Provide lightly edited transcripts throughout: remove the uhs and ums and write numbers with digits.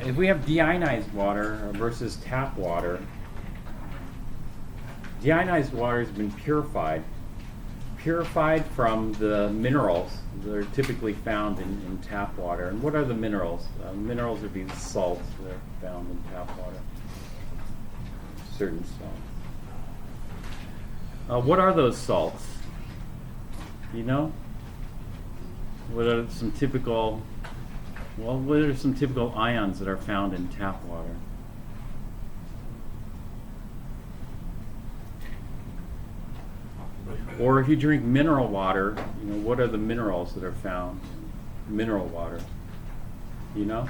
if we have deionized water versus tap water, deionized water has been purified from the minerals that are typically found in tap water. And what are the minerals? Minerals would be the salts that are found in tap water, certain salts. What are those salts? You know? What are some typical ions that are found in tap water? Or if you drink mineral water, you know, what are the minerals that are found in mineral water? You know?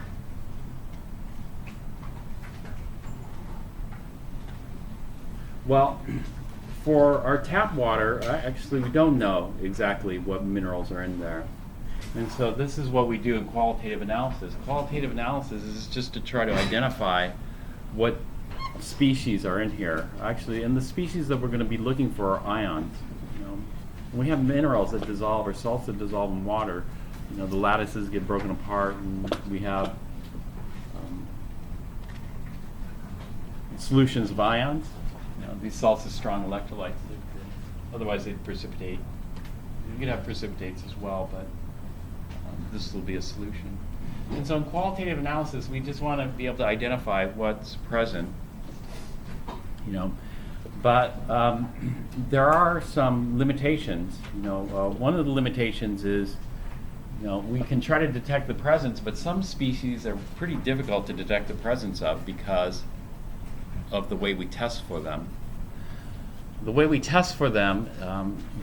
Well, for our tap water, actually we don't know exactly what minerals are in there. And so this is what we do in qualitative analysis. Qualitative analysis is just to try to identify what species are in here. Actually, and the species that we're going to be looking for are ions. You know, when we have minerals that dissolve or salts that dissolve in water, you know, the lattices get broken apart, and we have solutions of ions. You know, these salts are strong electrolytes. Otherwise, they'd precipitate. You could have precipitates as well, but this will be a solution. And so in qualitative analysis, we just want to be able to identify what's present, you know. But there are some limitations. You know, one of the limitations is, you know, we can try to detect the presence, but some species are pretty difficult to detect the presence of because of the way we test for them. The way we test for them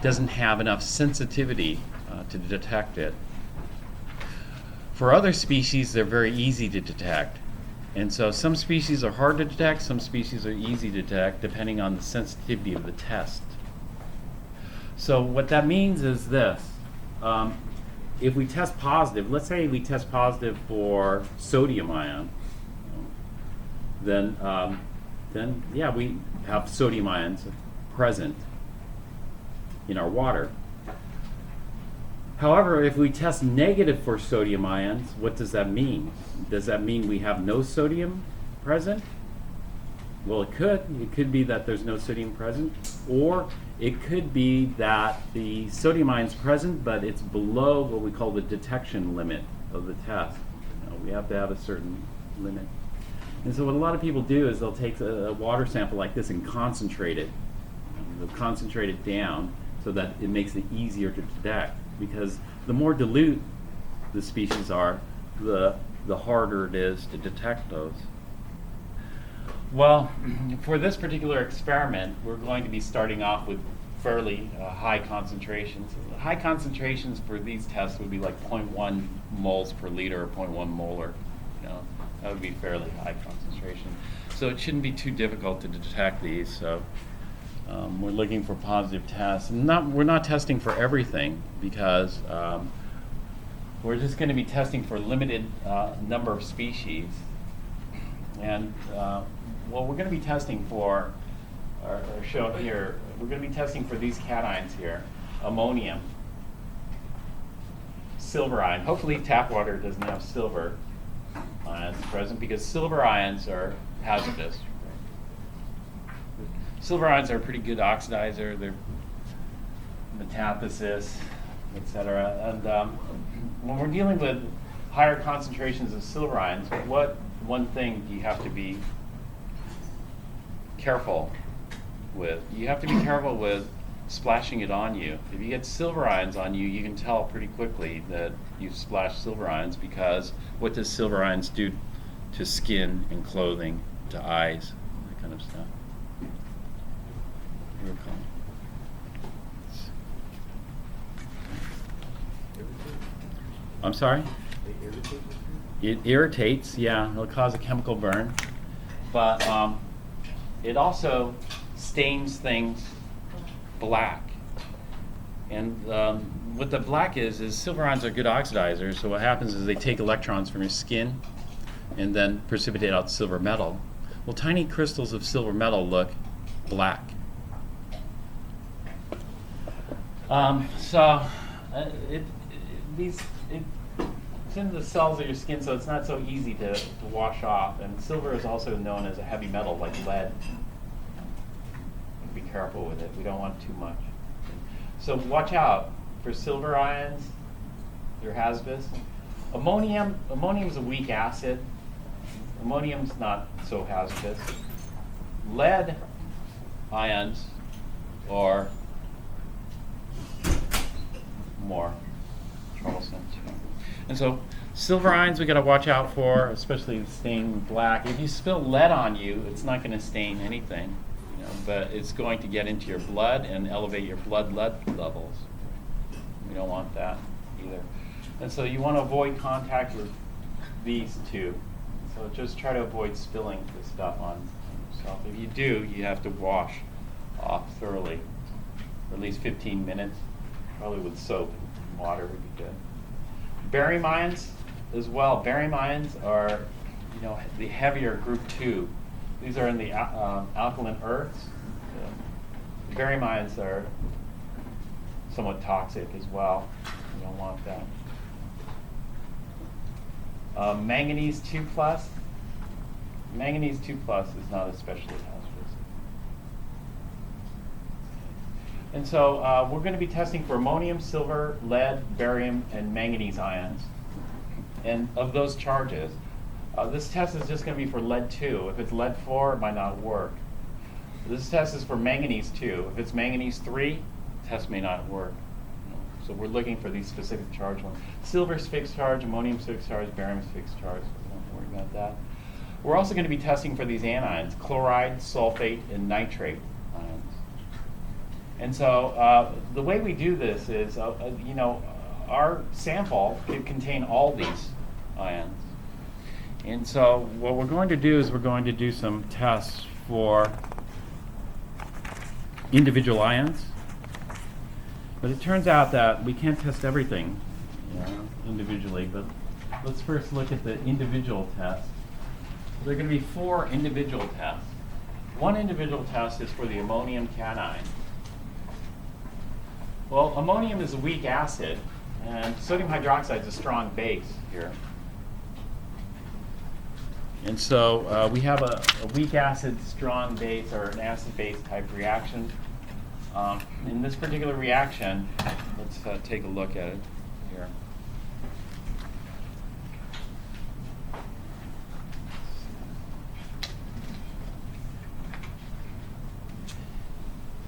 doesn't have enough sensitivity to detect it. For other species, they're very easy to detect. And so some species are hard to detect, some species are easy to detect, depending on the sensitivity of the test. So what that means is this. If we test positive, let's say we test positive for sodium ion, then yeah, we have sodium ions present in our water. However, if we test negative for sodium ions, what does that mean? Does that mean we have no sodium present? Well, it could. It could be that there's no sodium present, or it could be that the sodium ion's present, but it's below what we call the detection limit of the test. You know, we have to have a certain limit. And so what a lot of people do is they'll take a water sample like this and concentrate it. They'll concentrate it down so that it makes it easier to detect. Because the more dilute the species are, the harder it is to detect those. Well, for this particular experiment, we're going to be starting off with fairly high concentrations. High concentrations for these tests would be like 0.1 moles per liter or 0.1 molar. You know, that would be fairly high concentration. So it shouldn't be too difficult to detect these. So we're looking for positive tests. And we're not testing for everything because we're just going to be testing for a limited number of species. And what we're going to be testing for, are shown here, we're going to be testing for these cations here: ammonium, silver ion. Hopefully tap water doesn't have silver ions present because silver ions are hazardous. Silver ions are a pretty good oxidizer. They're metathesis, etc. And when we're dealing with higher concentrations of silver ions, what one thing do you have to be careful with? You have to be careful with splashing it on you. If you get silver ions on you, you can tell pretty quickly that you've splashed silver ions, because what does silver ions do to skin and clothing, to eyes, that kind of stuff? I'm sorry? It irritates, yeah. It'll cause a chemical burn. But it also stains things black. And what the black is silver ions are good oxidizers. So what happens is they take electrons from your skin and then precipitate out silver metal. Well, tiny crystals of silver metal look black. it's in the cells of your skin, so it's not so easy to wash off. And silver is also known as a heavy metal, like lead. Be careful with it. We don't want too much. So watch out for silver ions. They're hazardous. Ammonium is a weak acid. Ammonium's not so hazardous. Lead ions are more troublesome. And so silver ions we got to watch out for, especially staining black. If you spill lead on you, it's not going to stain anything, but it's going to get into your blood and elevate your blood lead levels. We don't want that either. And so you want to avoid contact with these two. So just try to avoid spilling this stuff on yourself. If you do, you have to wash off thoroughly for at least 15 minutes, probably with soap and water would be good. Barium ions as well. Barium ions are, the heavier group 2. These are in the alkaline earths. Barium ions are somewhat toxic as well. You don't want that. Manganese 2 plus. Manganese 2 plus is not especially hazardous. And so we're going to be testing for ammonium, silver, lead, barium, and manganese ions. And of those charges, this test is just going to be for lead 2. If it's lead 4, it might not work. This test is for manganese 2. If it's manganese 3, the test may not work. So we're looking for these specific charge ones. Silver's fixed charge, ammonium's fixed charge, barium's fixed charge. So don't worry about that. We're also going to be testing for these anions, chloride, sulfate, and nitrate ions. And so the way we do this is, our sample could contain all these ions. And so what we're going to do is we're going to do some tests for individual ions. But it turns out that we can't test everything individually, but let's first look at the individual tests. There are going to be 4 individual tests. One individual test is for the ammonium cation. Well, ammonium is a weak acid, and sodium hydroxide is a strong base here. And so we have a weak acid, strong base, or an acid-base type reaction. In this particular reaction, let's take a look at it here.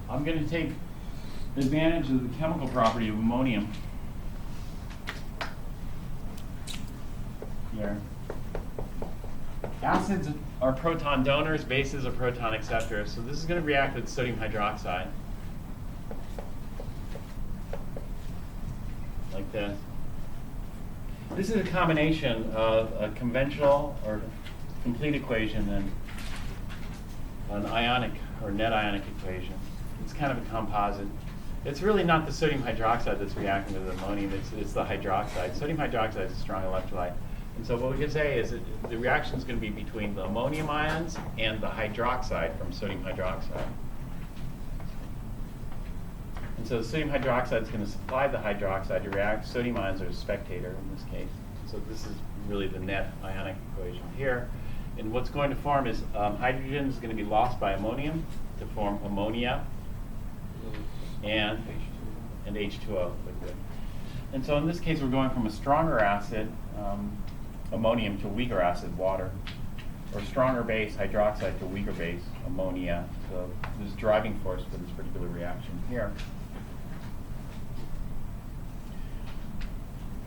I'm going to take advantage of the chemical property of ammonium here. Acids are proton donors, bases are proton acceptors. So this is going to react with sodium hydroxide. Like this. This is a combination of a conventional or complete equation and an ionic or net ionic equation. It's kind of a composite. It's really not the sodium hydroxide that's reacting with ammonium, it's the hydroxide. Sodium hydroxide is a strong electrolyte. And so what we can say is that the reaction is going to be between the ammonium ions and the hydroxide from sodium hydroxide. And so the sodium hydroxide is going to supply the hydroxide to react. Sodium ions are a spectator in this case. So this is really the net ionic equation here. And what's going to form is hydrogen is going to be lost by ammonium to form ammonia and H2O liquid. And so in this case, we're going from a stronger acid, ammonium, to a weaker acid, water, or stronger base, hydroxide, to a weaker base, ammonia. So this driving force for this particular reaction here.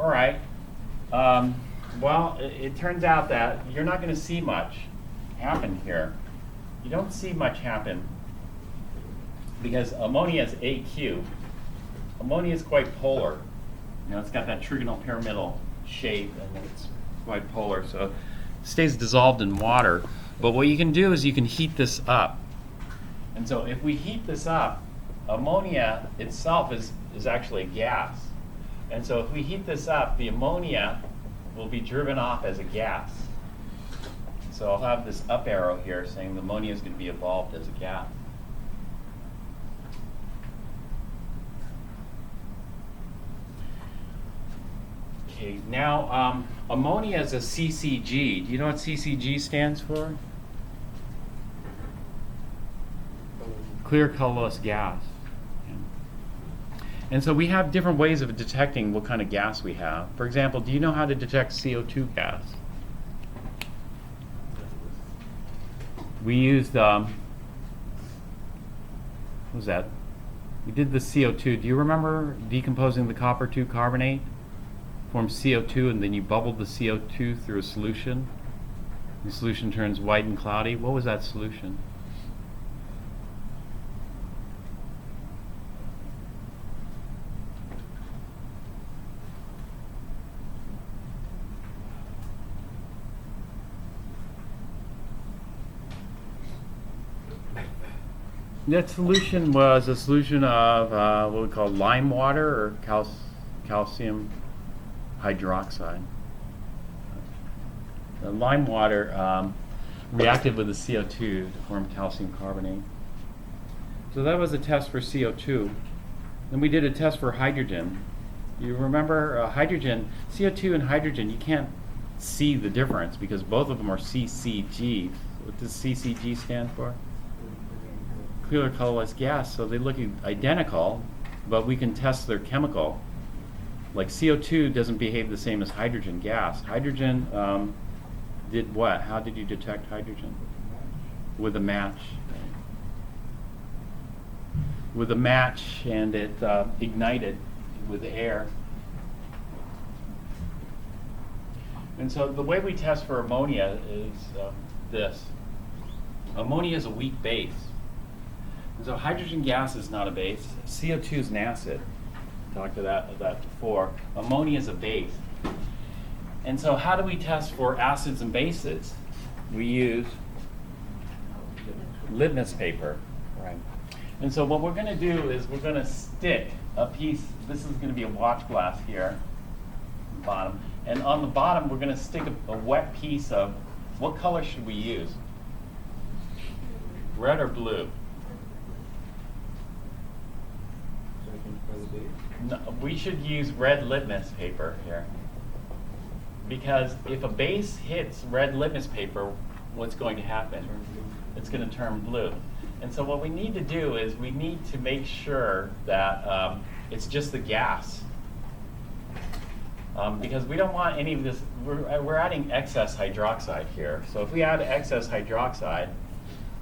All right. Well, it turns out that you're not going to see much happen here. You don't see much happen because ammonia is AQ. Ammonia is quite polar. It's got that trigonal pyramidal shape, and it's quite polar, so it stays dissolved in water. But what you can do is you can heat this up. And so if we heat this up, ammonia itself is actually a gas. And so if we heat this up, the ammonia will be driven off as a gas. So I'll have this up arrow here saying the ammonia is going to be evolved as a gas. Okay, now ammonia is a CCG. Do you know what CCG stands for? Clear colorless gas. And so we have different ways of detecting what kind of gas we have. For example, do you know how to detect CO2 gas? We used, what was that? We did the CO2. Do you remember decomposing the copper 2 carbonate? Formed CO2 and then you bubbled the CO2 through a solution. The solution turns white and cloudy. What was that solution? That solution was a solution of what we call lime water or calcium hydroxide. The lime water reacted with the CO2 to form calcium carbonate. So that was a test for CO2. Then we did a test for hydrogen. You remember hydrogen, CO2 and hydrogen, you can't see the difference because both of them are CCG. What does CCG stand for? Clear colorless gas, so they look identical, but we can test their chemical. Like CO2 doesn't behave the same as hydrogen gas. Hydrogen did what? How did you detect hydrogen? With a match. With a match, and it ignited with air. And so the way we test for ammonia is this. Ammonia is a weak base. And so hydrogen gas is not a base. CO2 is an acid. Talked about that before. Ammonia is a base. And so how do we test for acids and bases? We use litmus paper. Right. And so what we're going to do is we're going to stick a piece. This is going to be a watch glass here, on the bottom. And on the bottom, we're going to stick a wet piece of, what color should we use? Red or blue? No, we should use red litmus paper here. Because if a base hits red litmus paper, what's going to happen? It's going to turn blue. And so what we need to do is we need to make sure that it's just the gas. Because we don't want any of this, we're adding excess hydroxide here. So if we add excess hydroxide,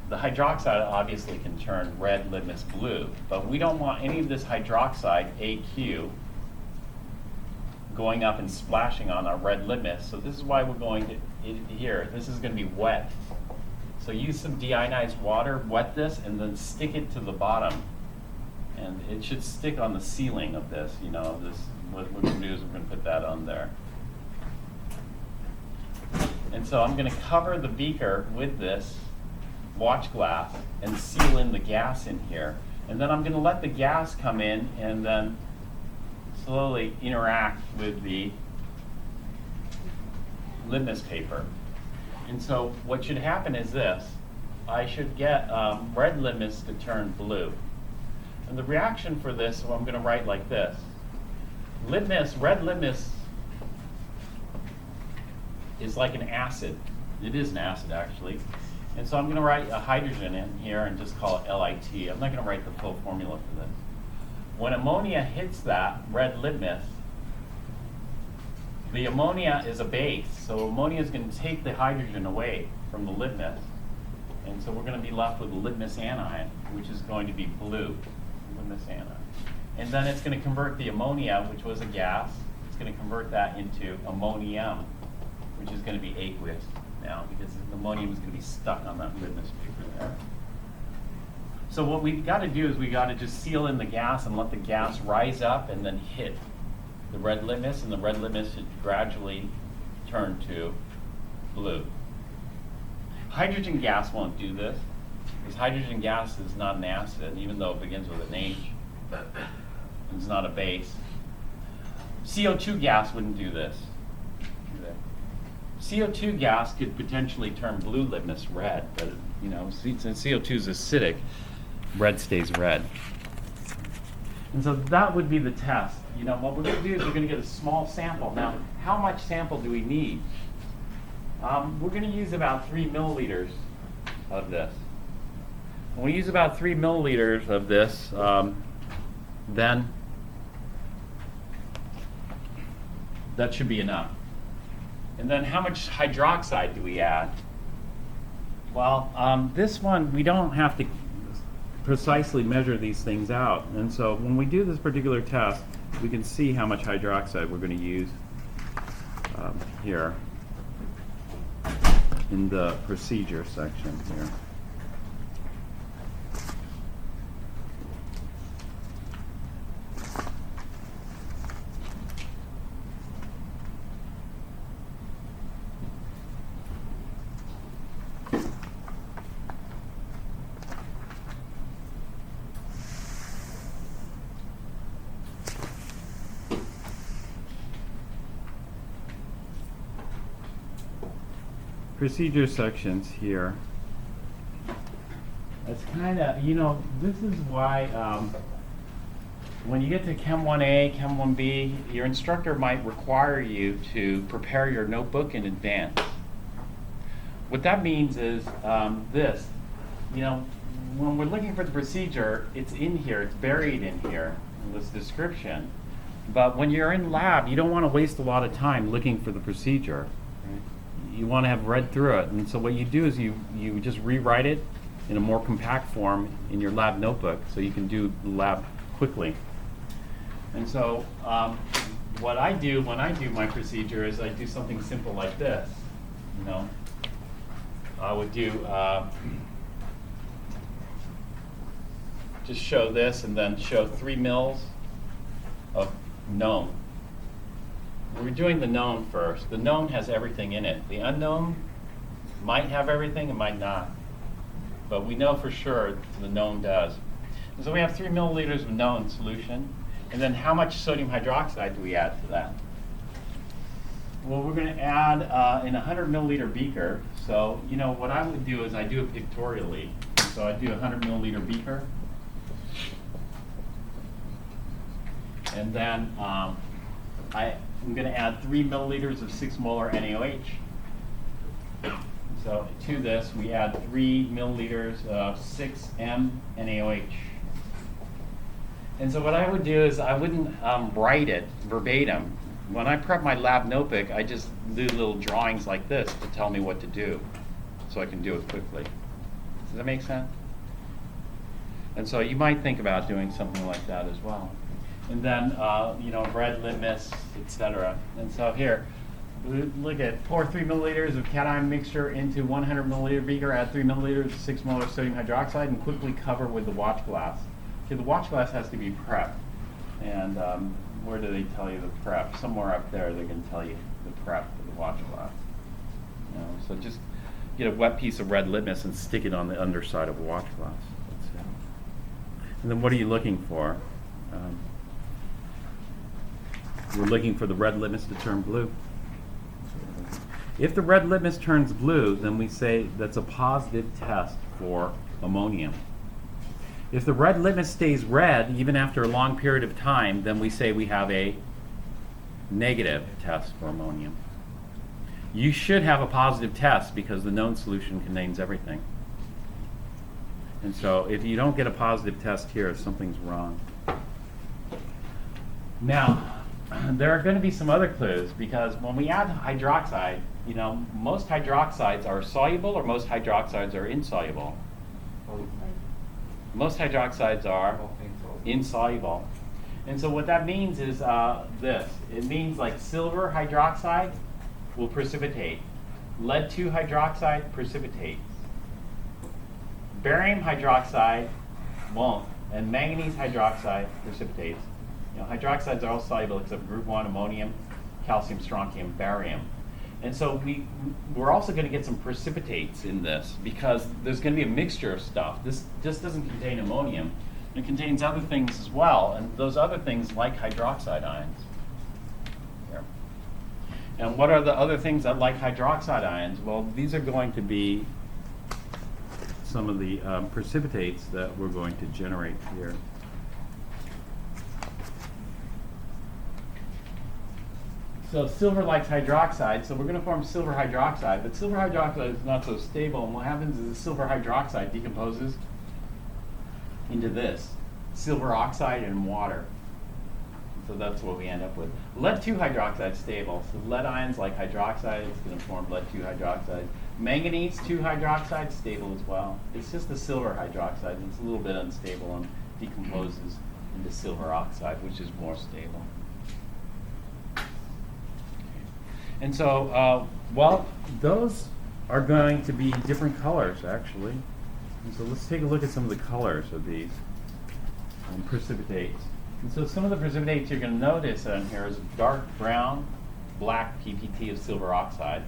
the hydroxide obviously can turn red litmus blue, but we don't want any of this hydroxide, AQ, going up and splashing on our red litmus. So this is why we're going to, here, this is going to be wet. So use some deionized water, wet this, and then stick it to the bottom. And it should stick on the ceiling of this, you know, this, what we're going to do is we're going to put that on there. And so I'm going to cover the beaker with this watch glass and seal in the gas in here. And then I'm going to let the gas come in and then slowly interact with the litmus paper. And so what should happen is this. I should get red litmus to turn blue. And the reaction for this, so I'm going to write like this. Litmus, red litmus is like an acid. It is an acid actually. And so I'm going to write a hydrogen in here and just call it LIT. I'm not going to write the full formula for this. When ammonia hits that red litmus, the ammonia is a base. So ammonia is going to take the hydrogen away from the litmus. And so we're going to be left with a litmus anion, which is going to be blue. Litmus anion. And then it's going to convert the ammonia, which was a gas, it's going to convert that into ammonium, which is going to be aqueous now, because the ammonium is going to be stuck on that litmus paper there. So what we've got to do is we got to just seal in the gas and let the gas rise up and then hit the red litmus, and the red litmus should gradually turn to blue. Hydrogen gas won't do this, because hydrogen gas is not an acid, even though it begins with an H. It's not a base. CO2 gas wouldn't do this. CO2 gas could potentially turn blue litmus red, but you know, since CO2 is acidic, red stays red. And so that would be the test. You know, what we're going to do is we're going to get a small sample. Now, how much sample do we need? We're going to use about 3 milliliters of this. When we use about 3 milliliters of this, then that should be enough. And then how much hydroxide do we add? Well, this one, we don't have to precisely measure these things out. And so when we do this particular test, we can see how much hydroxide we're going to use here in the procedure section here. Procedure sections here. It's kind of, you know, this is why when you get to Chem 1A, Chem 1B, your instructor might require you to prepare your notebook in advance. What that means is this, you know, when we're looking for the procedure, it's in here, it's buried in here, in this description. But when you're in lab, you don't want to waste a lot of time looking for the procedure. You want to have read through it, and so what you do is you just rewrite it in a more compact form in your lab notebook so you can do the lab quickly. And so what I do when I do my procedure is I do something simple like this. You know, I would do just show this and then show 3 mils of known. We're doing the known first. The known has everything in it. The unknown might have everything, it might not. But we know for sure the known does. And so we have 3 milliliters of known solution. And then how much sodium hydroxide do we add to that? Well, we're going to add in a 100 milliliter beaker. So, you know, what I would do is I do it pictorially. So I do a 100 milliliter beaker. And then I'm going to add 3 milliliters of 6 molar NaOH. So to this, we add 3 milliliters of 6M NaOH. And so what I would do is I wouldn't write it verbatim. When I prep my lab notebook, I just do little drawings like this to tell me what to do, so I can do it quickly. Does that make sense? And so you might think about doing something like that as well. And then, you know, red litmus, etc. And so here, look at pour 3 milliliters of cation mixture into 100 milliliter beaker, add 3 milliliters of 6 molar sodium hydroxide, and quickly cover with the watch glass. Okay, the watch glass has to be prepped. And where do they tell you the prep? Somewhere up there they can tell you the prep of the watch glass. You know, so just get a wet piece of red litmus and stick it on the underside of a watch glass. That's it. And then what are you looking for? We're looking for the red litmus to turn blue. If the red litmus turns blue, then we say that's a positive test for ammonium. If the red litmus stays red, even after a long period of time, then we say we have a negative test for ammonium. You should have a positive test because the known solution contains everything. And so if you don't get a positive test here, something's wrong. Now, there are going to be some other clues because when we add hydroxide, you know, most hydroxides are soluble or most hydroxides are insoluble. Most hydroxides are insoluble. And so what that means is this. It means like silver hydroxide will precipitate. Lead 2 hydroxide precipitates. Barium hydroxide won't. And manganese hydroxide precipitates. You know, hydroxides are all soluble except group 1, ammonium, calcium, strontium, barium. And so we're also going to get some precipitates in this because there's going to be a mixture of stuff. This just doesn't contain ammonium. It contains other things as well, and those other things like hydroxide ions. Here. And what are the other things that like hydroxide ions? Well, these are going to be some of the precipitates that we're going to generate here. So silver likes hydroxide, so we're going to form silver hydroxide, but silver hydroxide is not so stable, and what happens is the silver hydroxide decomposes into this, silver oxide and water. So that's what we end up with. Lead 2 hydroxide is stable, so lead ions like hydroxide, it's going to form lead 2 hydroxide. Manganese 2 hydroxide, stable as well. It's just the silver hydroxide, it's a little bit unstable and decomposes into silver oxide, which is more stable. And so, well, those are going to be different colors, actually. And so let's take a look at some of the colors of these precipitates. And so some of the precipitates you're going to notice on here is dark brown, black PPT of silver oxide,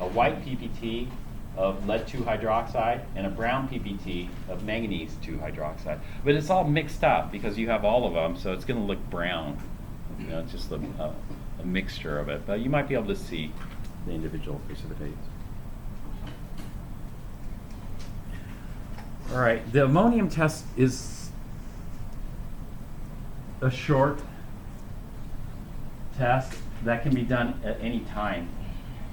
a white PPT of lead 2 hydroxide, and a brown PPT of manganese 2 hydroxide. But it's all mixed up because you have all of them, so it's going to look brown. You know, it's just a mixture of it, but you might be able to see the individual precipitates. All right, the ammonium test is a short test that can be done at any time.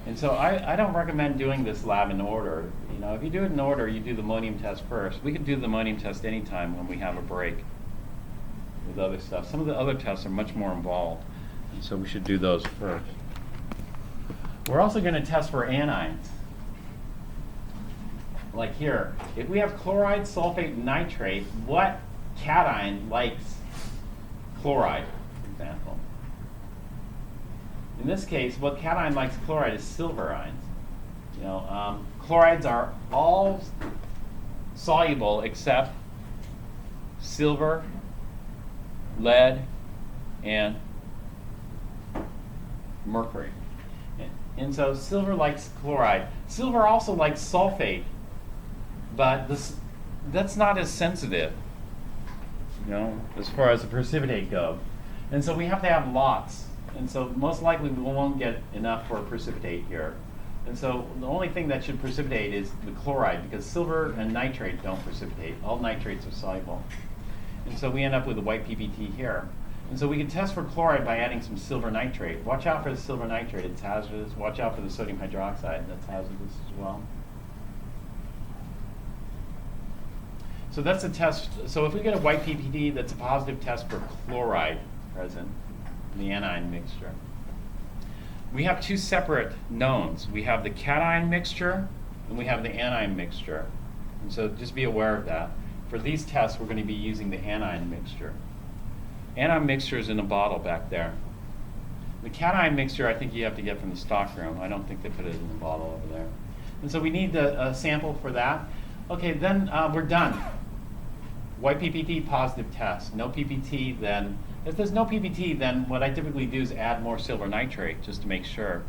And so I don't recommend doing this lab in order. You know, if you do it in order, you do the ammonium test first. We could do the ammonium test anytime when we have a break with other stuff. Some of the other tests are much more involved. So we should do those first. We're also going to test for anions. Like here, if we have chloride, sulfate, nitrate, what cation likes chloride, for example? In this case, what cation likes chloride is silver ions. You know, chlorides are all soluble except silver, lead, and mercury. And so silver likes chloride. Silver also likes sulfate, but that's not as sensitive, you know, as far as the precipitate goes. And so we have to have lots. And so most likely we won't get enough for a precipitate here. And so the only thing that should precipitate is the chloride, because silver and nitrate don't precipitate. All nitrates are soluble. And so we end up with a white PPT here. And so we can test for chloride by adding some silver nitrate. Watch out for the silver nitrate, it's hazardous. Watch out for the sodium hydroxide, that's hazardous as well. So that's a test. So if we get a white PPT, that's a positive test for chloride present in the anion mixture. We have two separate knowns. We have the cation mixture and we have the anion mixture. And so just be aware of that. For these tests, we're going to be using the anion mixture. Anion mixture is in a bottle back there. The cation mixture I think you have to get from the stockroom. I don't think they put it in the bottle over there. And so we need a sample for that. Okay, then we're done. White PPT, positive test. No PPT, then, if there's no PPT, then what I typically do is add more silver nitrate just to make sure.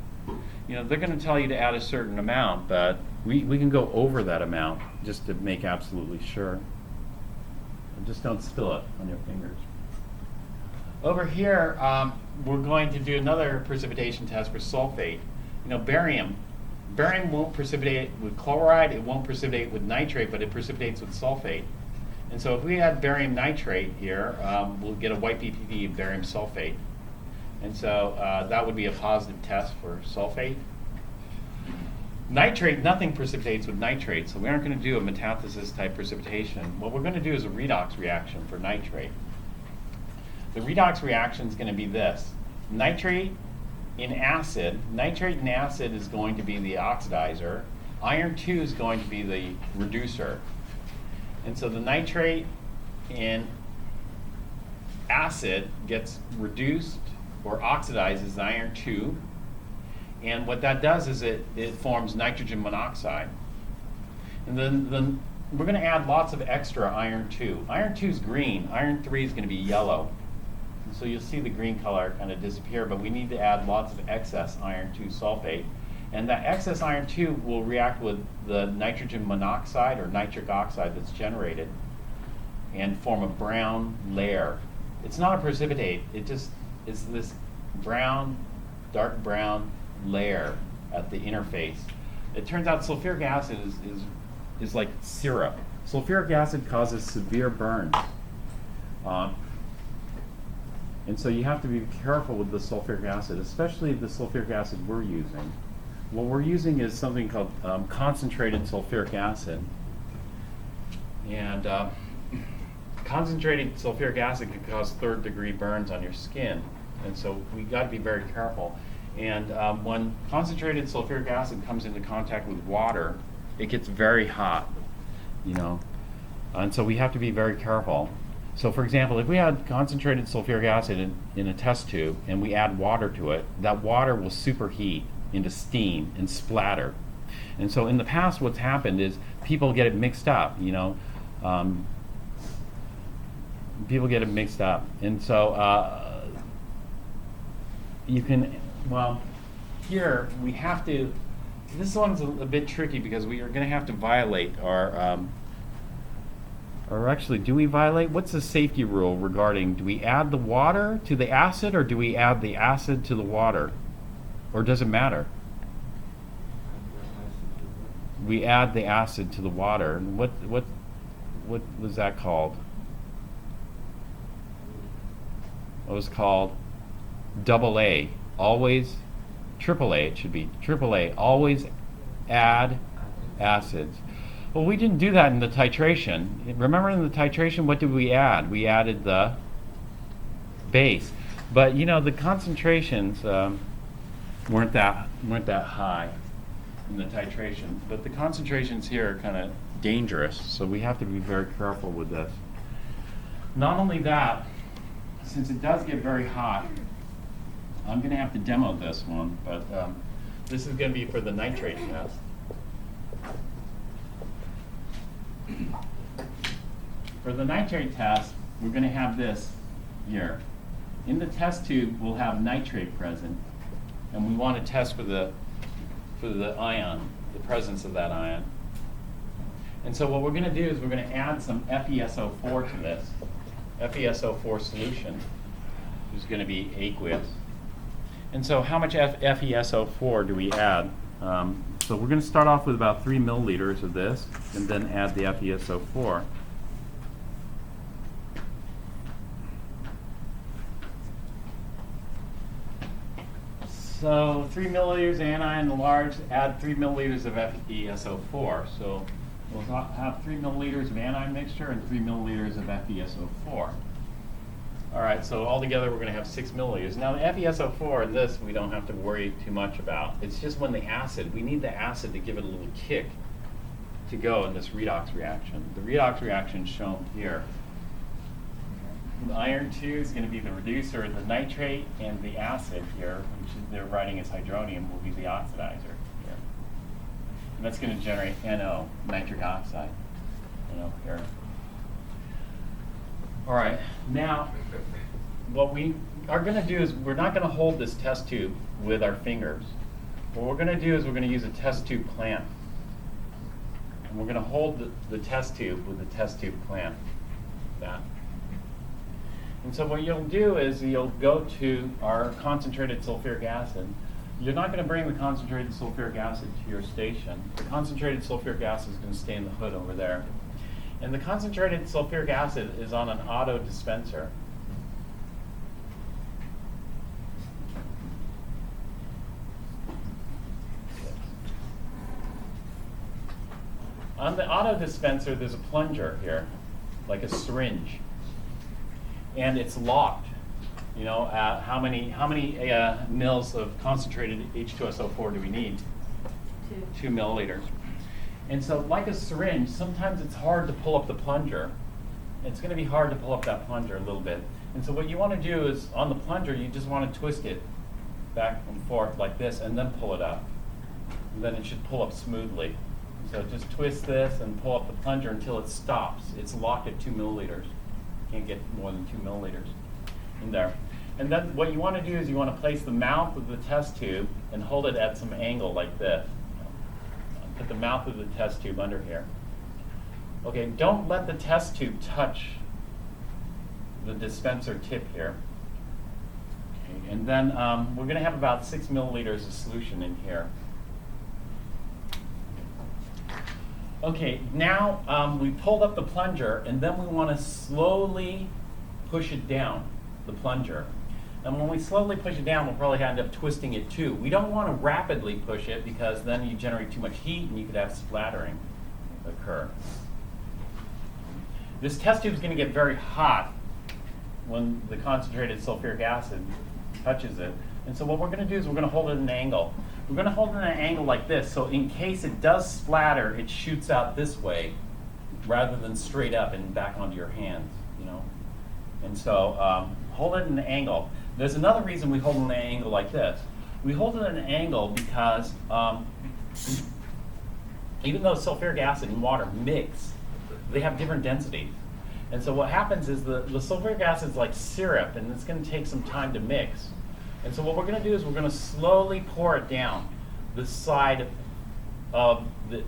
You know, they're going to tell you to add a certain amount, but we can go over that amount just to make absolutely sure. And just don't spill it on your fingers. Over here, we're going to do another precipitation test for sulfate. You know, barium. Barium won't precipitate with chloride, it won't precipitate with nitrate, but it precipitates with sulfate. And so if we add barium nitrate here, we'll get a white PPT of barium sulfate. And so that would be a positive test for sulfate. Nitrate, nothing precipitates with nitrate, so we aren't going to do a metathesis type precipitation. What we're going to do is a redox reaction for nitrate. The redox reaction is going to be this. Nitrate in acid is going to be the oxidizer. Iron 2 is going to be the reducer. And so the nitrate in acid gets reduced or oxidizes iron 2. And what that does is it forms nitrogen monoxide. And then we're going to add lots of extra iron 2. Iron 2 is green. Iron 3 is going to be yellow. And so you'll see the green color kind of disappear, but we need to add lots of excess iron 2 sulfate. And that excess iron 2 will react with the nitrogen monoxide or nitric oxide that's generated and form a brown layer. It's not a precipitate, it just is this brown, dark brown layer at the interface. It turns out sulfuric acid is like syrup. Sulfuric acid causes severe burns. And so you have to be careful with the sulfuric acid, especially the sulfuric acid we're using. What we're using is something called concentrated sulfuric acid. And concentrated sulfuric acid can cause third-degree burns on your skin. And so we got to be very careful. And when concentrated sulfuric acid comes into contact with water, it gets very hot, you know. And so we have to be very careful. So for example, if we had concentrated sulfuric acid in a test tube and we add water to it, that water will superheat into steam and splatter. And so in the past what's happened is people get it mixed up, you know. People get it mixed up. And so you can, well, here we have to, this one's a bit tricky because we are going to have to violate our, or actually, do we violate? What's the safety rule regarding, do we add the water to the acid or do we add the acid to the water? Or does it matter? We add the acid to the water. What was that called? It was called double A. Always, triple A it should be. Triple A, always add acids. Well, we didn't do that in the titration. Remember in the titration, what did we add? We added the base. But you know, the concentrations weren't that high in the titration. But the concentrations here are kind of dangerous, so we have to be very careful with this. Not only that, since it does get very hot, I'm going to have to demo this one, but this is going to be for the nitrate test. For the nitrate test, we're going to have this here. In the test tube, we'll have nitrate present, and we want to test for the ion, the presence of that ion. And so what we're going to do is we're going to add some FeSO4 to this. FeSO4 solution is going to be aqueous. And so how much FeSO4 do we add? So we're going to start off with about 3 milliliters of this and then add the FeSO4. So 3 milliliters of anion large, add 3 milliliters of FeSO4. So we'll have 3 milliliters of anion mixture and 3 milliliters of FeSO4. All right, so altogether we're going to have 6 milliliters. Now the FeSO4 in this we don't have to worry too much about. It's just when the acid, we need the acid to give it a little kick to go in this redox reaction. The redox reaction is shown here. The iron 2 is going to be the reducer, the nitrate, and the acid here, which they're writing as hydronium, will be the oxidizer here. And that's going to generate NO, nitric oxide, here. All right, now what we are going to do is we're not going to hold this test tube with our fingers. What we're going to do is we're going to use a test tube clamp. And we're going to hold the test tube with the test tube clamp. That. And so what you'll do is you'll go to our concentrated sulfuric acid. You're not going to bring the concentrated sulfuric acid to your station. The concentrated sulfuric acid is going to stay in the hood over there. And the concentrated sulfuric acid is on an auto dispenser. On the auto dispenser, there's a plunger here, like a syringe. And it's locked. You know, how many mils of concentrated H2SO4 do we need? 2 milliliters. And so, like a syringe, sometimes it's hard to pull up the plunger. It's going to be hard to pull up that plunger a little bit. And so what you want to do is, on the plunger, you just want to twist it back and forth like this, and then pull it up. And then it should pull up smoothly. So just twist this and pull up the plunger until it stops. It's locked at 2 milliliters. Can't get more than 2 milliliters in there. And then what you want to do is you want to place the mouth of the test tube and hold it at some angle like this. Put the mouth of the test tube under here. Okay, don't let the test tube touch the dispenser tip here. Okay, and then we're going to have about 6 milliliters of solution in here. Okay, now we pulled up the plunger, and then we want to slowly push it down. the plunger. And when we slowly push it down, we'll probably end up twisting it too. We don't want to rapidly push it because then you generate too much heat and you could have splattering occur. This test tube is going to get very hot when the concentrated sulfuric acid touches it. And so what we're going to do is we're going to hold it at an angle. We're going to hold it at an angle like this, so in case it does splatter, it shoots out this way rather than straight up and back onto your hands, you know. And so hold it at an angle. There's another reason we hold it at an angle like this. We hold it at an angle because even though sulfuric acid and water mix, they have different densities. And so what happens is the sulfuric acid is like syrup, and it's going to take some time to mix. And so what we're going to do is we're going to slowly pour it down the side of the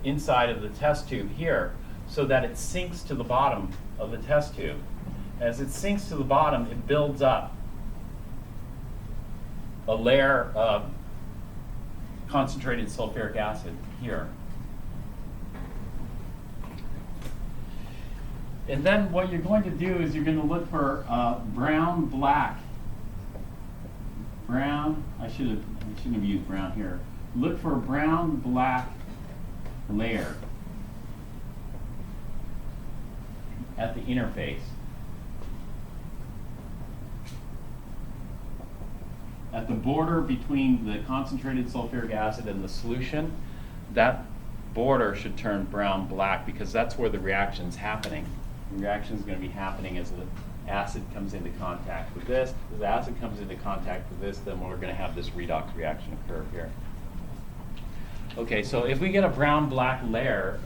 inside of the test tube here so that it sinks to the bottom of the test tube. As it sinks to the bottom, it builds up a layer of concentrated sulfuric acid here. And then what you're going to do is you're going to look for brown, black. Brown, I shouldn't have used brown here. Look for a brown, black layer at the interface. At the border between the concentrated sulfuric acid and the solution, that border should turn brown black because that's where the reaction's happening. The reaction is going to be happening as the acid comes into contact with this. As the acid comes into contact with this, then we're going to have this redox reaction occur here. Okay, so if we get a brown-black layer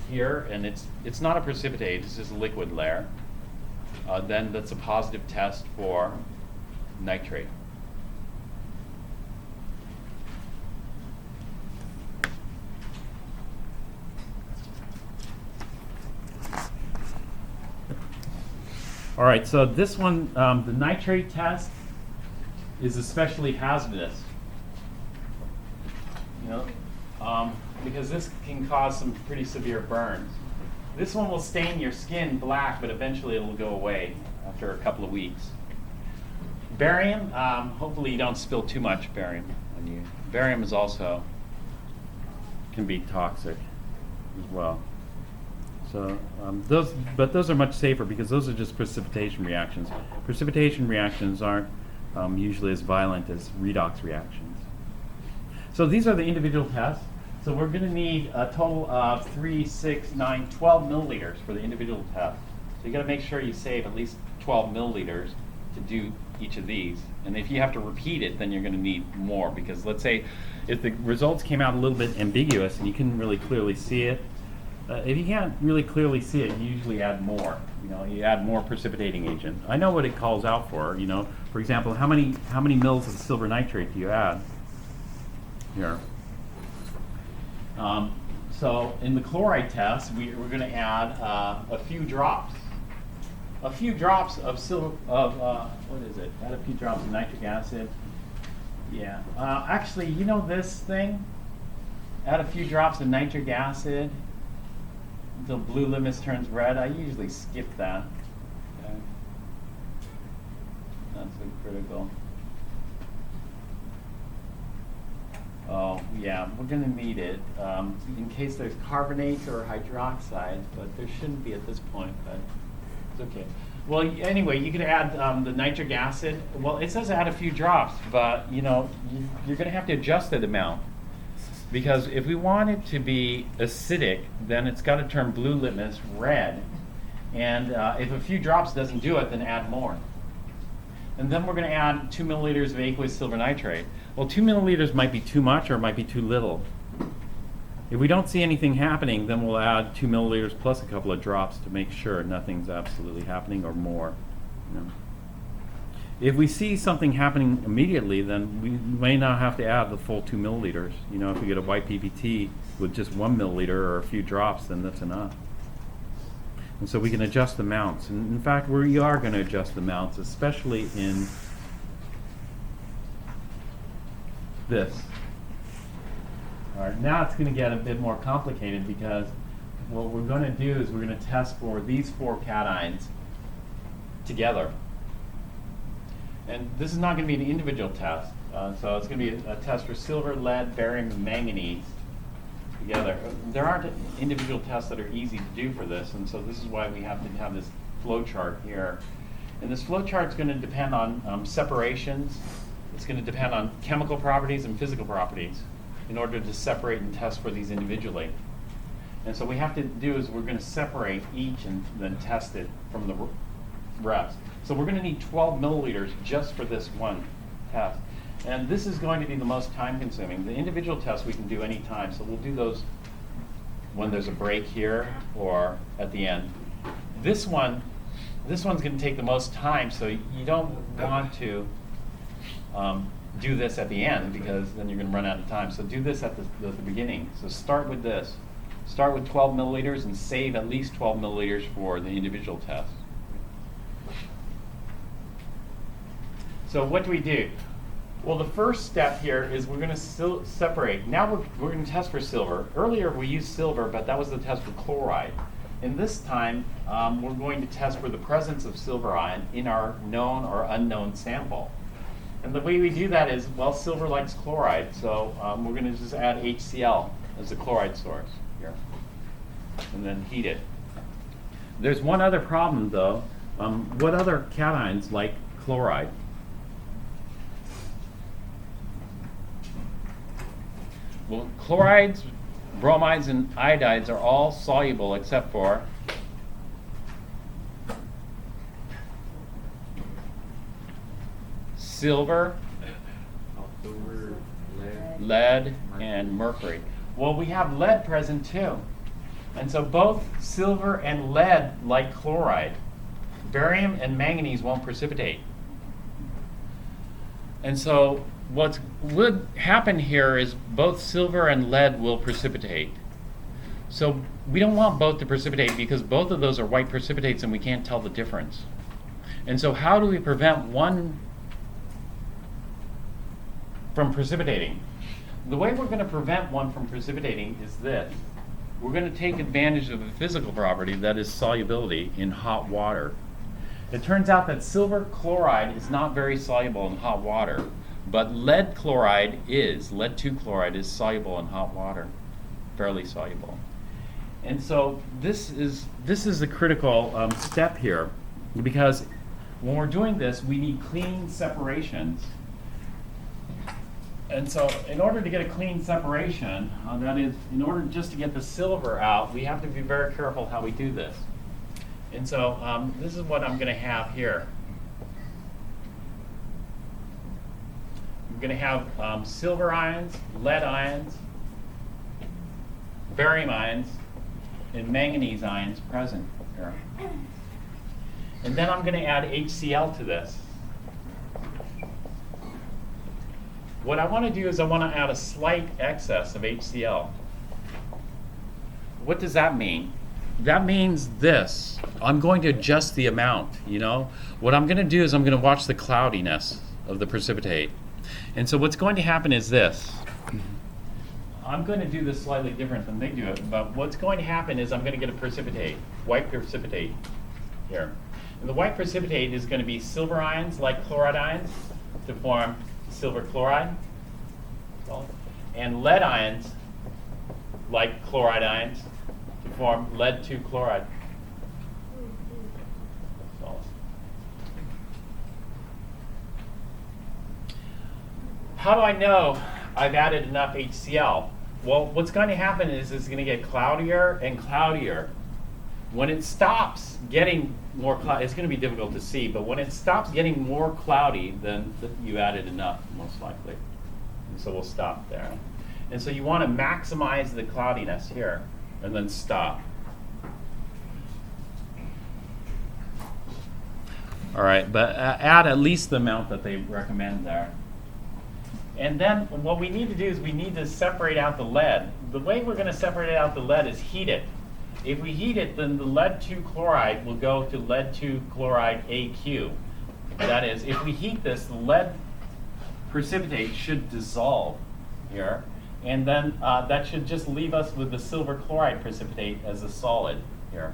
here, and it's not a precipitate, it's just a liquid layer, then that's a positive test for nitrate. All right, so this one, the nitrate test is especially hazardous, you know, because this can cause some pretty severe burns. This one will stain your skin black, but eventually it'll go away after a couple of weeks. Barium, hopefully you don't spill too much barium on you. Barium is also can be toxic as well. So those are much safer because those are just precipitation reactions. Precipitation reactions aren't usually as violent as redox reactions. So these are the individual tests. So we're going to need a total of 3, 6, 9, 12 milliliters for the individual test. So you got to make sure you save at least 12 milliliters to do each of these. And if you have to repeat it, then you're going to need more because let's say if the results came out a little bit ambiguous and you couldn't really clearly see it, if you can't really clearly see it, you usually add more. You know, you add more precipitating agent. I know what it calls out for. You know, for example, how many mils of silver nitrate do you add here? So in the chloride test, we're going to add a few drops. A few drops of silver what is it? Add a few drops of nitric acid. Yeah. Actually, you know this thing? Add a few drops of nitric acid until blue litmus turns red. I usually skip that. Okay. That's critical. Oh, yeah, we're going to need it in case there's carbonates or hydroxides, but there shouldn't be at this point, but it's okay. Well, anyway, you could add the nitric acid. Well, it says add a few drops, but you know, you're going to have to adjust that amount. Because if we want it to be acidic, then it's got to turn blue litmus red. And if a few drops doesn't do it, then add more. And then we're going to add 2 milliliters of aqueous silver nitrate. Well, 2 milliliters might be too much or it might be too little. If we don't see anything happening, then we'll add 2 milliliters plus a couple of drops to make sure nothing's absolutely happening or more. You know. If we see something happening immediately, then we may not have to add the full 2 milliliters. You know, if we get a white PPT with just 1 milliliter or a few drops, then that's enough. And so we can adjust the amounts. And in fact, we are going to adjust the amounts, especially in this. All right, now it's going to get a bit more complicated because what we're going to do is we're going to test for these 4 cations together. And this is not going to be an individual test. So it's going to be a test for silver, lead, barium, and manganese together. There aren't individual tests that are easy to do for this, and so this is why we have to have this flow chart here. And this flow chart is going to depend on separations. It's going to depend on chemical properties and physical properties in order to separate and test for these individually. And so what we have to do is we're going to separate each and then test it from the rest. So we're going to need 12 milliliters just for this one test. And this is going to be the most time consuming. The individual tests we can do any time, so we'll do those when there's a break here or at the end. This one's going to take the most time, so you don't want to do this at the end because then you're going to run out of time. So do this at the beginning. So start with this. Start with 12 milliliters and save at least 12 milliliters for the individual test. So what do we do? Well, the first step here is we're going to separate. Now we're going to test for silver. Earlier we used silver, but that was the test for chloride. And this time we're going to test for the presence of silver ion in our known or unknown sample. And the way we do that is, well, silver likes chloride, so we're going to just add HCl as a chloride source here, and then heat it. There's one other problem, though. What other cations like chloride? Well, chlorides, bromides, and iodides are all soluble except for silver, lead, and mercury. Well, we have lead present too. And so both silver and lead like chloride. Barium and manganese won't precipitate. And so what would happen here is both silver and lead will precipitate. So we don't want both to precipitate because both of those are white precipitates and we can't tell the difference. And so how do we prevent one from precipitating? The way we're going to prevent one from precipitating is this. We're going to take advantage of a physical property that is solubility in hot water. It turns out that silver chloride is not very soluble in hot water, but lead chloride is. Lead 2 chloride is soluble in hot water, fairly soluble. And so this is the critical step here, because when we're doing this, we need clean separations. And so in order to get a clean separation, that is, in order just to get the silver out, we have to be very careful how we do this. And so this is what I'm going to have here. I'm going to have silver ions, lead ions, barium ions, and manganese ions present here. And then I'm going to add HCl to this. What I want to do is I want to add a slight excess of HCl. What does that mean? That means this. I'm going to adjust the amount, you know? What I'm going to do is I'm going to watch the cloudiness of the precipitate. And so what's going to happen is this. I'm going to do this slightly different than they do it, but what's going to happen is I'm going to get a precipitate, white precipitate here. And the white precipitate is going to be silver ions like chloride ions to form silver chloride, and lead ions like chloride ions to form lead 2 chloride. How do I know I've added enough HCl? Well, what's going to happen is it's going to get cloudier and cloudier. When it stops getting more cloudy, it's going to be difficult to see, but when it stops getting more cloudy, then you added enough, most likely. And so we'll stop there. And so you want to maximize the cloudiness here, and then stop. All right, but add at least the amount that they recommend there. And then what we need to do is we need to separate out the lead. The way we're going to separate out the lead is heat it. If we heat it, then the lead 2 chloride will go to lead 2 chloride AQ. That is, if we heat this, the lead precipitate should dissolve here, and then that should just leave us with the silver chloride precipitate as a solid here.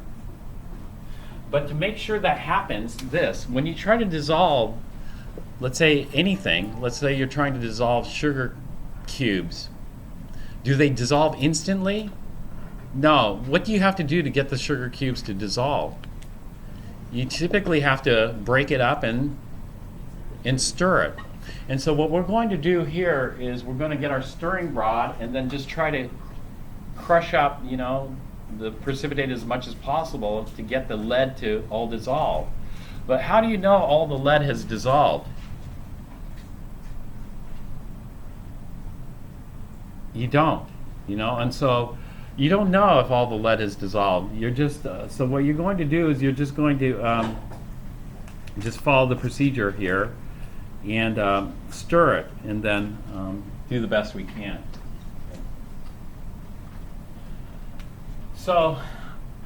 But to make sure that happens, when you try to dissolve let's say anything, let's say you're trying to dissolve sugar cubes. Do they dissolve instantly? No. What do you have to do to get the sugar cubes to dissolve? You typically have to break it up and stir it. And so what we're going to do here is we're going to get our stirring rod and then just try to crush up, the precipitate as much as possible to get the lead to all dissolve. But how do you know all the lead has dissolved? You don't, and so you don't know if all the lead is dissolved. You're just, so what you're going to do is you're just going to just follow the procedure here and stir it and then do the best we can. So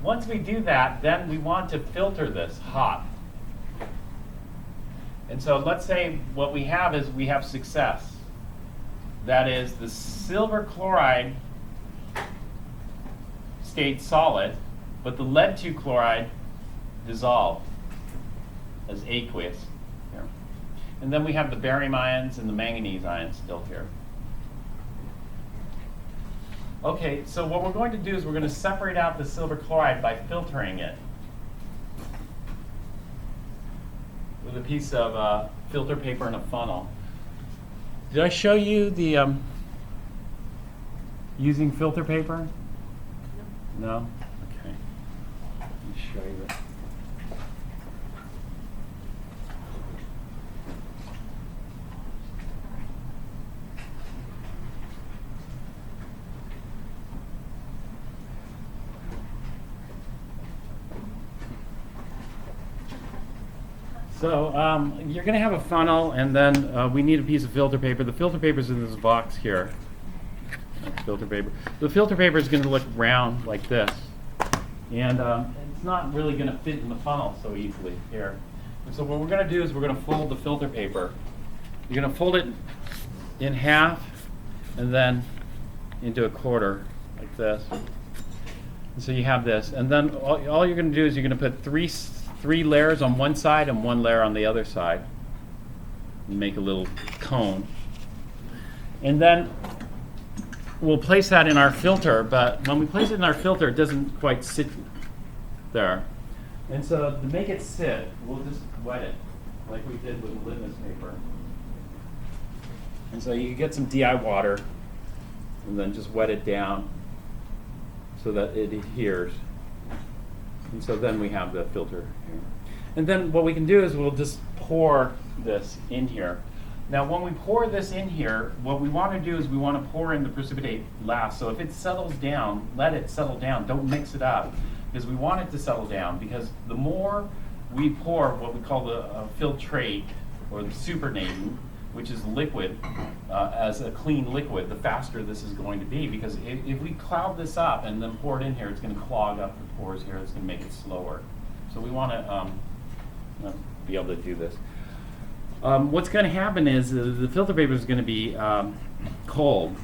once we do that, then we want to filter this hot. And so let's say what we have is we have success. That is, the silver chloride stayed solid, but the lead 2 chloride dissolved as aqueous here. And then we have the barium ions and the manganese ions still here. Okay, so what we're going to do is we're going to separate out the silver chloride by filtering it with a piece of filter paper and a funnel. Did I show you the using filter paper? No? Okay. Let me show you that. So you're going to have a funnel, and then we need a piece of filter paper. The filter paper is in this box here. That's filter paper. The filter paper is going to look round like this, and it's not really going to fit in the funnel so easily here. And so what we're going to do is we're going to fold the filter paper. You're going to fold it in half and then into a quarter like this. And so you have this, and then all you're going to do is you're going to put three layers on one side and 1 layer on the other side. You make a little cone. And then we'll place that in our filter, but when we place it in our filter, it doesn't quite sit there. And so to make it sit, we'll just wet it, like we did with the litmus paper. And so you get some DI water, and then just wet it down so that it adheres. And so then we have the filter here. And then what we can do is we'll just pour this in here. Now when we pour this in here, what we want to do is we want to pour in the precipitate last. So if it settles down, let it settle down. Don't mix it up, because we want it to settle down. Because the more we pour what we call the filtrate or the supernatant, which is liquid, as a clean liquid, the faster this is going to be. Because if we cloud this up and then pour it in here, it's going to clog up the pores here. It's going to make it slower. So we want to be able to do this. What's going to happen is the filter paper is going to be cold,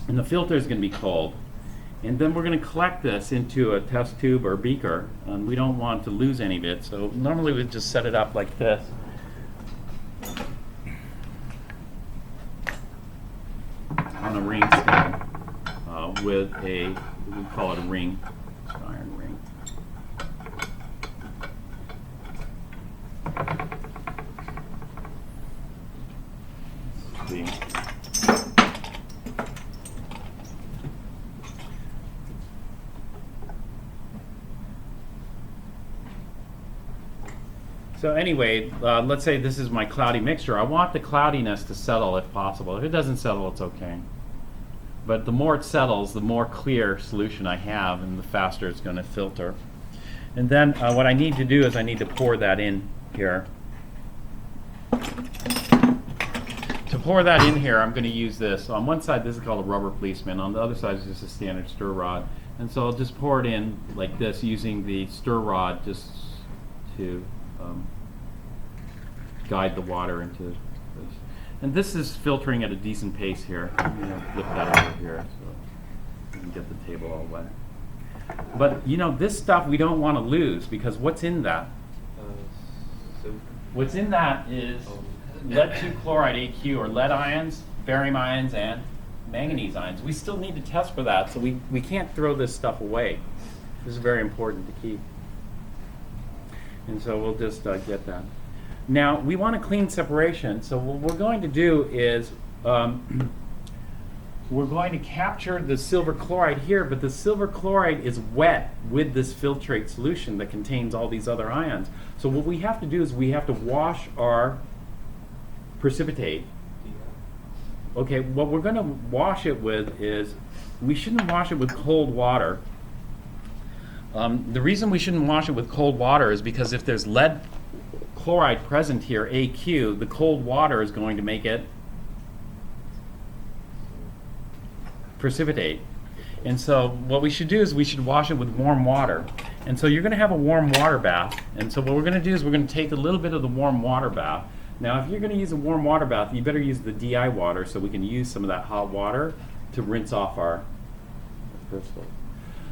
and the filter is going to be cold. And then we're going to collect this into a test tube or beaker, and we don't want to lose any of it. So normally we just set it up like this. On a ring stand with we call it a ring, iron ring. Let's see. So anyway, let's say this is my cloudy mixture. I want the cloudiness to settle if possible. If it doesn't settle, it's okay. But the more it settles, the more clear solution I have, and the faster it's going to filter. And then what I need to do is I need to pour that in here. To pour that in here, I'm going to use this. On one side, this is called a rubber policeman. On the other side is just a standard stir rod. And so I'll just pour it in like this using the stir rod just to guide the water into this. And this is filtering at a decent pace here. I'm going to flip that over here so you can get the table all wet. But this stuff we don't want to lose, because what's in that? What's in that is lead 2 chloride AQ, or lead ions, barium ions, and manganese ions. We still need to test for that, so we can't throw this stuff away. This is very important to keep. And so we'll just get that. Now, we want a clean separation, so what we're going to do is we're going to capture the silver chloride here, but the silver chloride is wet with this filtrate solution that contains all these other ions. So what we have to do is we have to wash our precipitate. Okay, what we're going to wash it with is, we shouldn't wash it with cold water. The reason we shouldn't wash it with cold water is because if there's lead chloride present here, AQ, the cold water is going to make it precipitate. And so what we should do is we should wash it with warm water. And so you're going to have a warm water bath. And so what we're going to do is we're going to take a little bit of the warm water bath. Now, if you're going to use a warm water bath, you better use the DI water so we can use some of that hot water to rinse off our crystals.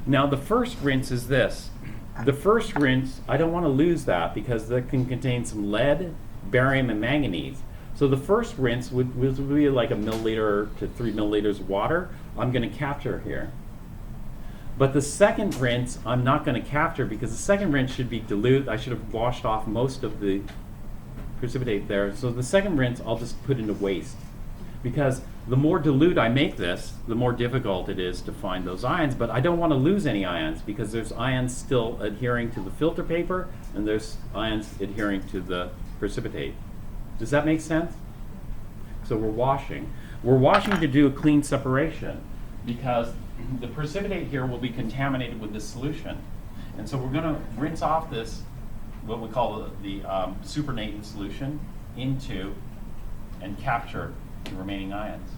Now, the first rinse is this. The first rinse, I don't want to lose that because that can contain some lead, barium, and manganese. So the first rinse would be like 1 milliliter to 3 milliliters of water. I'm going to capture here. But the second rinse, I'm not going to capture because the second rinse should be dilute. I should have washed off most of the precipitate there. So the second rinse, I'll just put into waste. Because the more dilute I make this, the more difficult it is to find those ions. But I don't want to lose any ions because there's ions still adhering to the filter paper and there's ions adhering to the precipitate. Does that make sense? So we're washing. We're washing to do a clean separation because the precipitate here will be contaminated with this solution. And so we're going to rinse off this, what we call the supernatant solution, into and capture the remaining ions.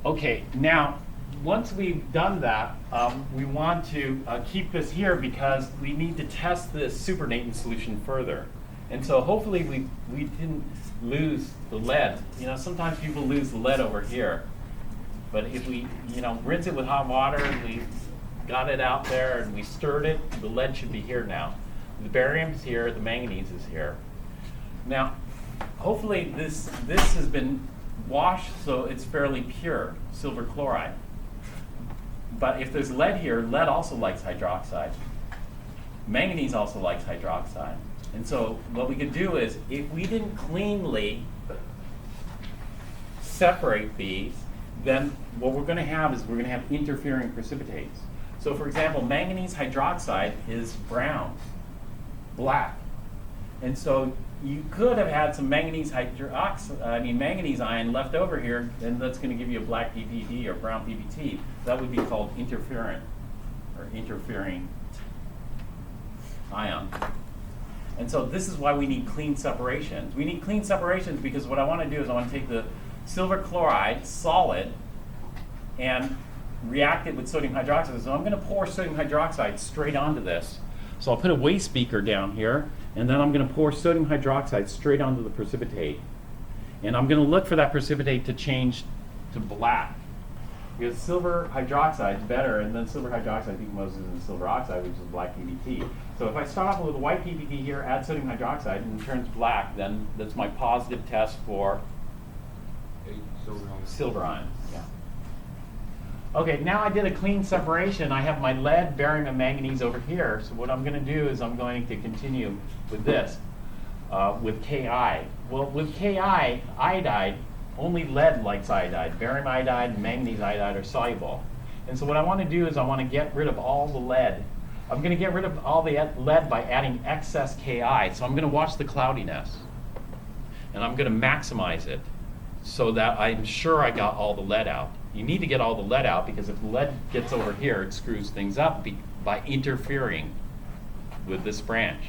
Okay, now once we've done that, we want to keep this here because we need to test this supernatant solution further. And so hopefully we didn't lose the lead. You know, sometimes people lose the lead over here. But if we, rinse it with hot water and we got it out there and we stirred it, the lead should be here now. The barium's here, the manganese is here. Now, hopefully this has been washed so it's fairly pure, silver chloride. But if there's lead here, lead also likes hydroxide. Manganese also likes hydroxide. And so what we could do is, if we didn't cleanly separate these, then what we're going to have is we're going to have interfering precipitates. So for example, manganese hydroxide is brown, black. And so you could have had some manganese manganese ion left over here, and that's going to give you a black PPT or brown PPT. That would be called interferent or interfering ion. And so this is why we need clean separations. We need clean separations because what I want to do is I want to take the silver chloride solid and react it with sodium hydroxide. So I'm going to pour sodium hydroxide straight onto this. So I'll put a waste beaker down here, and then I'm going to pour sodium hydroxide straight onto the precipitate. And I'm going to look for that precipitate to change to black. Because silver hydroxide is better, and then silver hydroxide decomposes into silver oxide, which is black PBT. So if I start off with a white PBT here, add sodium hydroxide, and it turns black, then that's my positive test for silver ion. Yeah. Okay, now I did a clean separation. I have my lead, barium, and manganese over here. So what I'm going to do is I'm going to continue with this, with Ki. Well, with Ki, iodide, only lead likes iodide. Barium iodide and manganese iodide are soluble. And so what I want to do is I want to get rid of all the lead. I'm going to get rid of all the lead by adding excess Ki. So I'm going to watch the cloudiness. And I'm going to maximize it so that I'm sure I got all the lead out. You need to get all the lead out because if lead gets over here, it screws things up by interfering with this branch.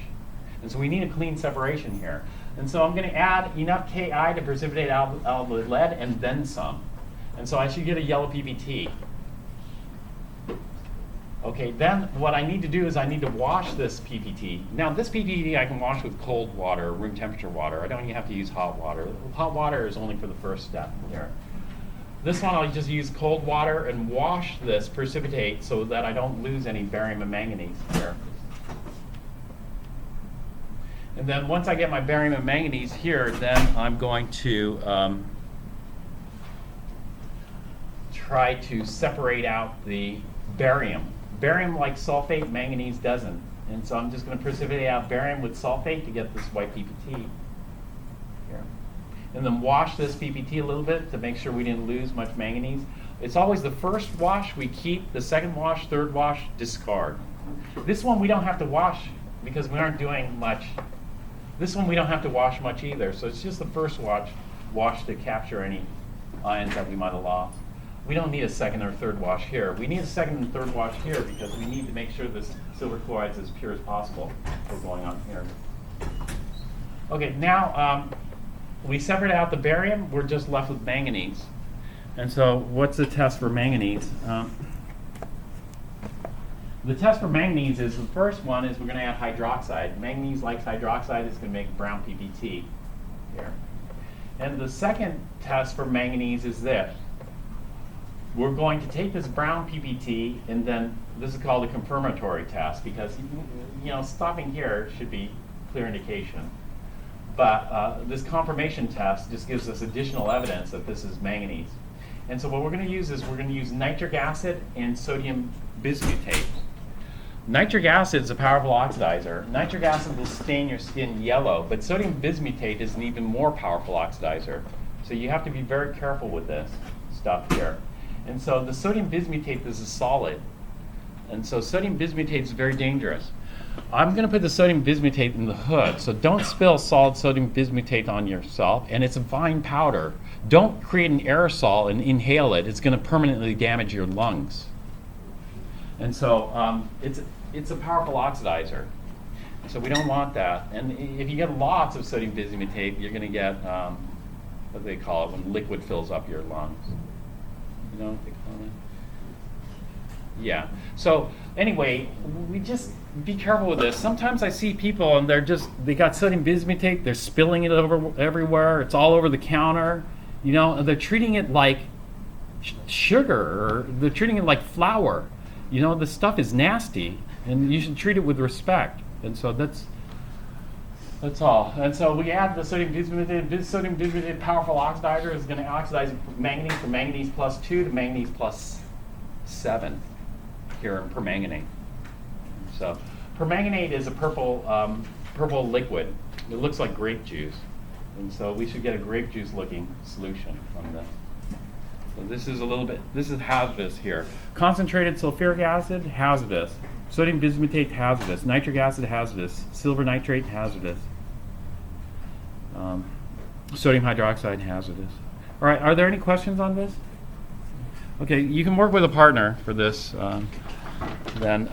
And so we need a clean separation here. And so I'm going to add enough Ki to precipitate out the lead and then some. And so I should get a yellow PBT. Okay, then what I need to do is I need to wash this PPT. Now this PPT I can wash with cold water, room temperature water. I don't even have to use hot water. Hot water is only for the first step here. This one I'll just use cold water and wash this precipitate so that I don't lose any barium and manganese here. And then once I get my barium and manganese here, then I'm going to try to separate out the barium. Barium likes sulfate, manganese doesn't. And so I'm just going to precipitate out barium with sulfate to get this white PPT here. And then wash this PPT a little bit to make sure we didn't lose much manganese. It's always the first wash we keep, the second wash, third wash, discard. This one we don't have to wash because we aren't doing much. This one we don't have to wash much either, so it's just the first wash to capture any ions that we might have lost. We don't need a second or third wash here. We need a second and third wash here because we need to make sure this silver chloride is as pure as possible. What's going on here? Okay, now we separated out the barium. We're just left with manganese. And so what's the test for manganese? The test for manganese is, the first one is we're going to add hydroxide. Manganese likes hydroxide. It's going to make brown PPT here. And the second test for manganese is this. We're going to take this brown PPT, and then this is called a confirmatory test because, stopping here should be clear indication. But this confirmation test just gives us additional evidence that this is manganese. And so what we're going to use is we're going to use nitric acid and sodium bismutate. Nitric acid is a powerful oxidizer. Nitric acid will stain your skin yellow, but sodium bismutate is an even more powerful oxidizer. So you have to be very careful with this stuff here. And so the sodium bismutate is a solid. And so sodium bismutate is very dangerous. I'm going to put the sodium bismutate in the hood, so don't spill solid sodium bismutate on yourself, and it's a fine powder. Don't create an aerosol and inhale it. It's going to permanently damage your lungs. And so it's a powerful oxidizer. So we don't want that. And if you get lots of sodium bismutate, you're going to get what do they call it when liquid fills up your lungs. You know what they call it? Yeah. So anyway, we just be careful with this. Sometimes I see people and they got sodium bismutate, they're spilling it over everywhere, it's all over the counter, and they're treating it like sugar, or they're treating it like flour. The stuff is nasty, and you should treat it with respect. And so that's all. And so we add the sodium bismutate. This sodium bismutate powerful oxidizer is going to oxidize manganese from manganese +2 to manganese +7 here in permanganate. So permanganate is a purple liquid. It looks like grape juice. And so we should get a grape juice looking solution from this. So this is hazardous here. Concentrated sulfuric acid, hazardous. Sodium bismutate, hazardous. Nitric acid, hazardous. Silver nitrate, hazardous. Sodium hydroxide, hazardous. All right, are there any questions on this? Okay, you can work with a partner for this. Then